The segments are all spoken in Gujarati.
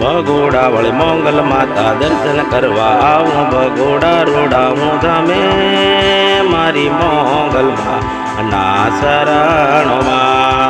ભગોડા વળી મોંગલ માતા દર્શન કરવા આવું ભગોડા રોડા હું ધામે મારી મોંગલમાં ના શરણોમાં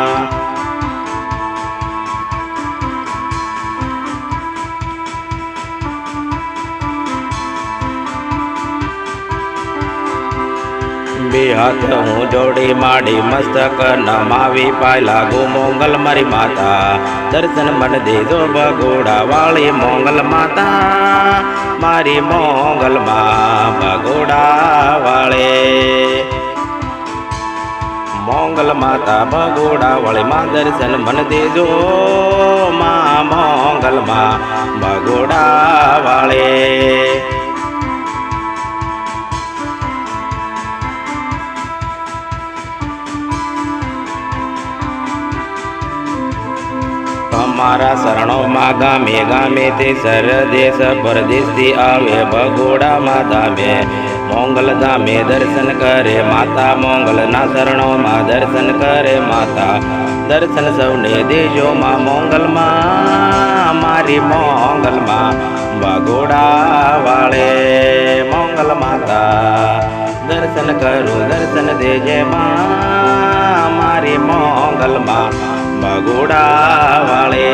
બે હાથ હું જોડી માડી મસ્તક નમાવી પાય લાગુ મોંગલ મારી માતા દર્શન મન દેજો ભગોડા વાળી મોંગલ માતા મારી મોંગલ માં ભગોડા વાળે મોંગલ માતા ભગોડા વાળી માં દર્શન મન દેજો માં મોંગલ માં ભગોડા વાળે અમારા શરણોમાં ગામે ગામે તે સરદેશ પરદેશથી આવે ભગોડામાં ધામે મોંગલ ધામે દર્શન કરે માતા મોંગલના શરણોમાં દર્શન કરે માતા દર્શન સૌને દેજો માં મોંગલમાં મારી મોંગલમાં ભગોડા વાળે મોંગલ માતા દર્શન કરું દર્શન દેજે માં મારી મોંગલમાં ભગોડા વાળે